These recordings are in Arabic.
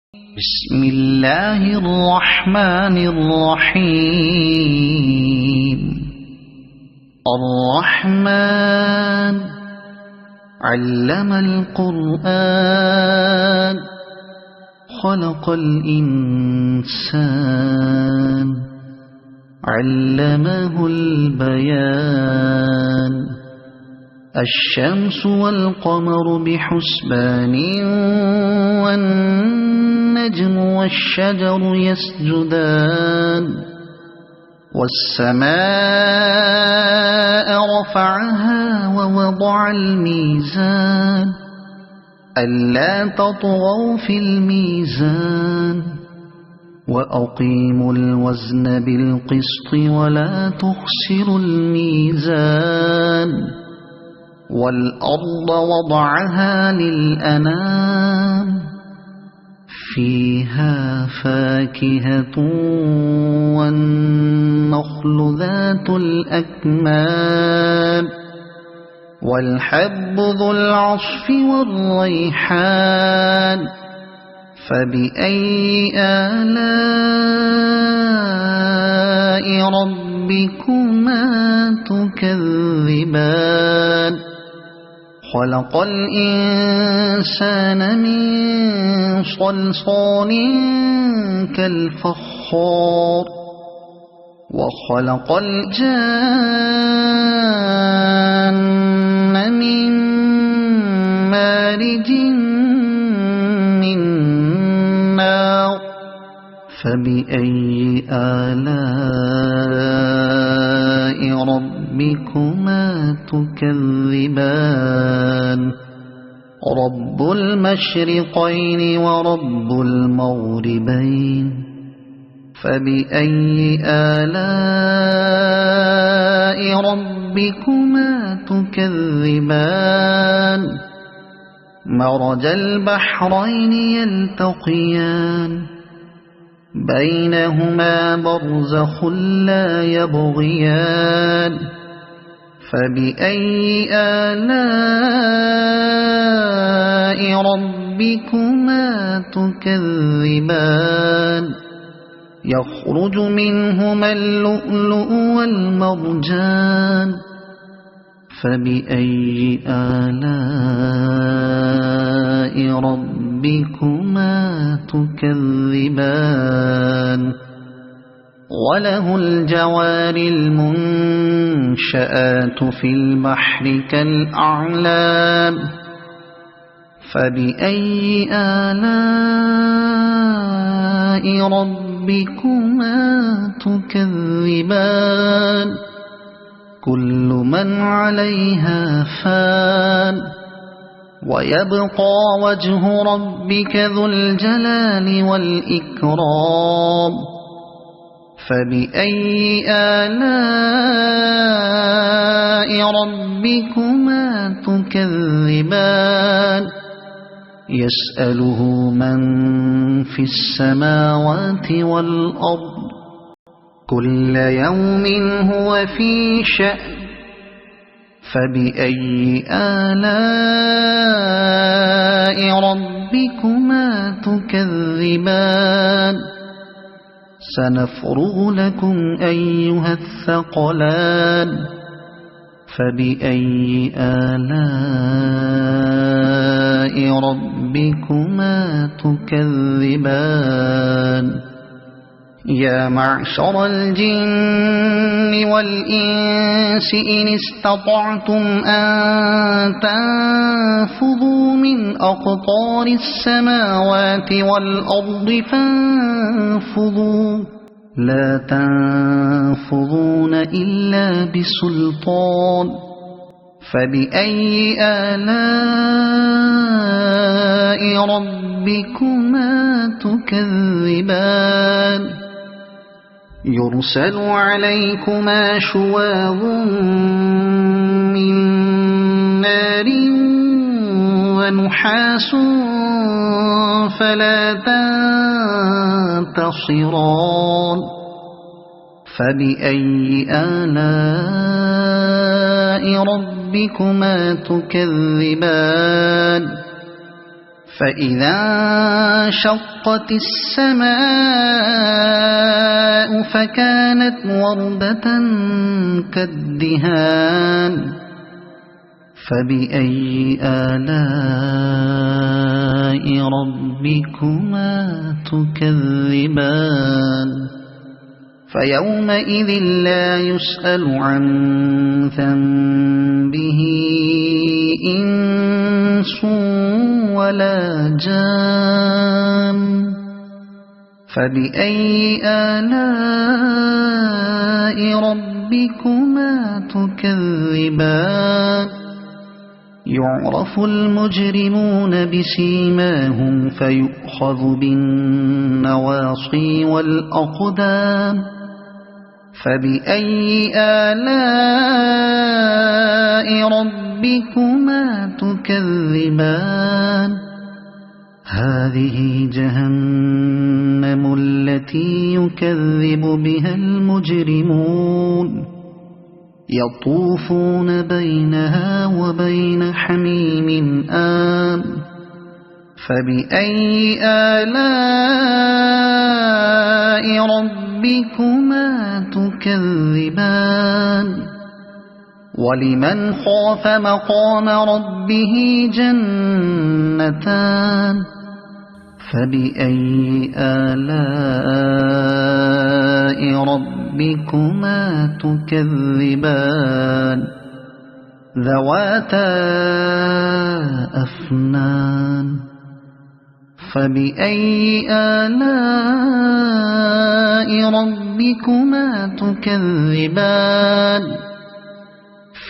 بسم الله الرحمن الرحيم. الرحمن علم القرآن خلق الإنسان علمه البيان. الشمس والقمر بحسبان والنجم والشجر يسجدان. والسماء رفعها ووضع الميزان ألا تطغوا في الميزان وأقيموا الوزن بالقسط ولا تخسروا الميزان. والأرض وضعها للأنام فيها فاكهة والنخل ذات الأكمام والحب ذو العصف والريحان. فبأي آلاء ربكما تكذبان. خلق الإنسان من صلصال كالفخار وخلق الجان من مارج من نار. فبأي آلاء ربكما تكذبان. رب المشرقين ورب المغربين. فبأي آلاء ربكما تكذبان. مرج البحرين يلتقيان بينهما برزخ لا يبغيان. فبأي آلاء ربكما تكذبان. يخرج منهما اللؤلؤ والمرجان. فبأي آلاء ربكما تكذبان. وله الجوار المنشآت في البحر كالأعلام. فبأي آلاء ربكما تكذبان. كل من عليها فان ويبقى وجه ربك ذو الجلال والإكرام. فبأي آلاء ربكما تكذبان. يسأله من في السماوات والأرض كل يوم هو في شأن. فبأي آلاء ربكما تكذبان. سنفرغ لكم أيها الثقلان. فبأي آلاء ربكما تكذبان. يا معشر الجن والإنس إن استطعتم أن تنفذوا من أقطار السماوات والأرض فانفذوا لا تنفذون إلا بسلطان. فبأي آلاء ربكما تكذبان. يرسل عليكما شواظ من نار ونحاس فلا تنتصران. فبأي آلاء ربكما تكذبان. فإذا انشقت السماء فكانت وردة كالدهان فبأي آلاء ربكما تكذبان فيومئذ لا يسأل عن ذنبه إنس ولا جان فبأي آلاء ربكما تكذبان يعرف المجرمون بسيماهم فيؤخذ بالنواصي والأقدام فبأي آلاء ربكما تكذبان هذه جهنم التي يكذب بها المجرمون يطوفون بينها وبين حميم آن فبأي آلاء ربكما تكذبان ولمن خاف مقام ربه جنتان فبأي آلاء ربكما تكذبان ذواتا أفنان فبأي آلاء ربكما تكذبان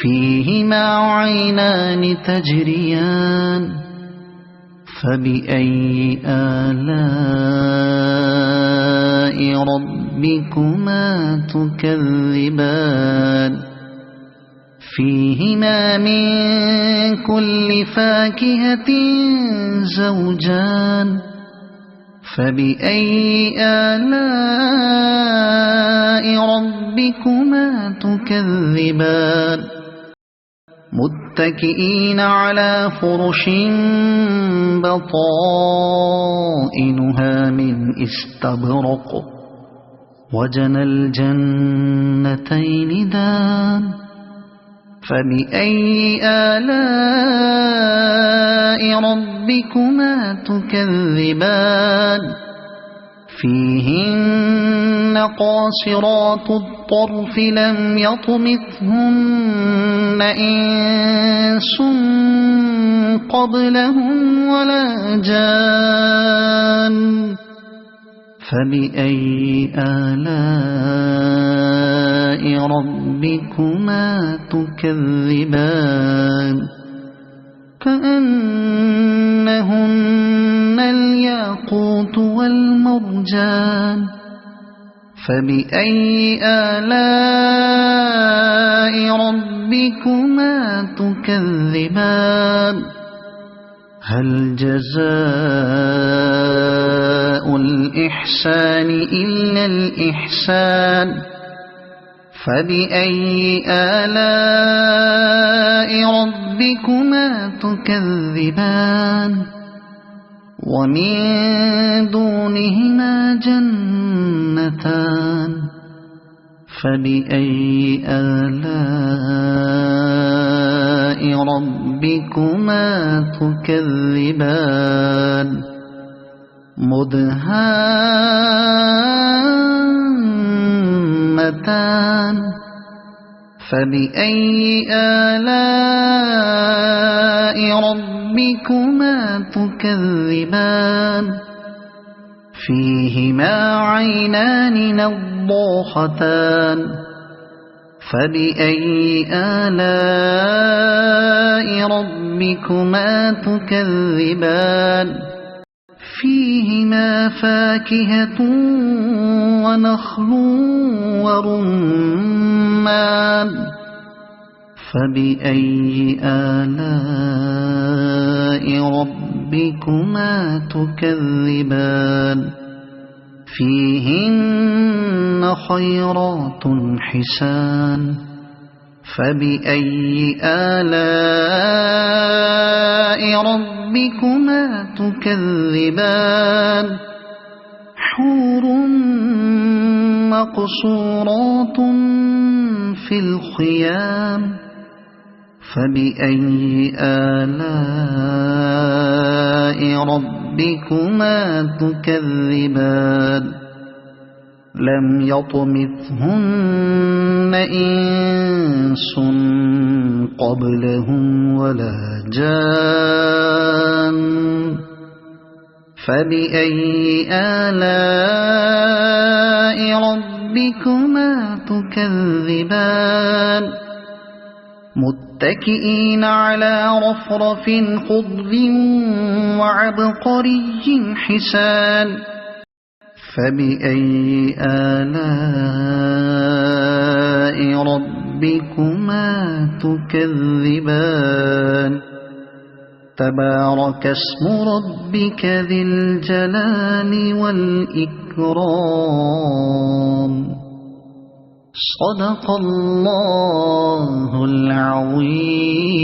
فيهما عينان تجريان فبأي آلاء ربكما تكذبان فيهما من كل فاكهة زوجان فبأي آلاء ربكما تكذبان متكئين على فرش بطائنها من استبرق وجنى الجنتين دان فبأي آلاء ربكما تكذبان فيهن قاصرات الطرف لم يطمثهن إنس قبلهم ولا جان فبأي آلاء ربكما تكذبان كأنهن الياقوت والمرجان فبأي آلاء ربكما تكذبان هل جزاء الإحسان إلا الإحسان فبأي آلاء ربكما تكذبان ومن دونهما جنتان فبأي آلاء ربكما تكذبان مدهامتان فبأي آلاء ربكما تكذبان فيهما عينان نضاختان فبأي آلاء ربكما تكذبان فيهما فاكهة ونخل ورمان فبأي آلاء ربكما تكذبان فيهن خيرات حسان فبأي آلاء ربكما ربكما تكذبان حور مقصورات في الخيام فبأي آلاء ربكما تكذبان لم يطمثهن إنس قبلهم ولا جان فبأي آلاء ربكما تكذبان متكئين على رفرف خضر وعبقري حسان فبأي آلاء ربكما تكذبان تبارك اسم ربك ذي الجلال والإكرام صدق الله العظيم.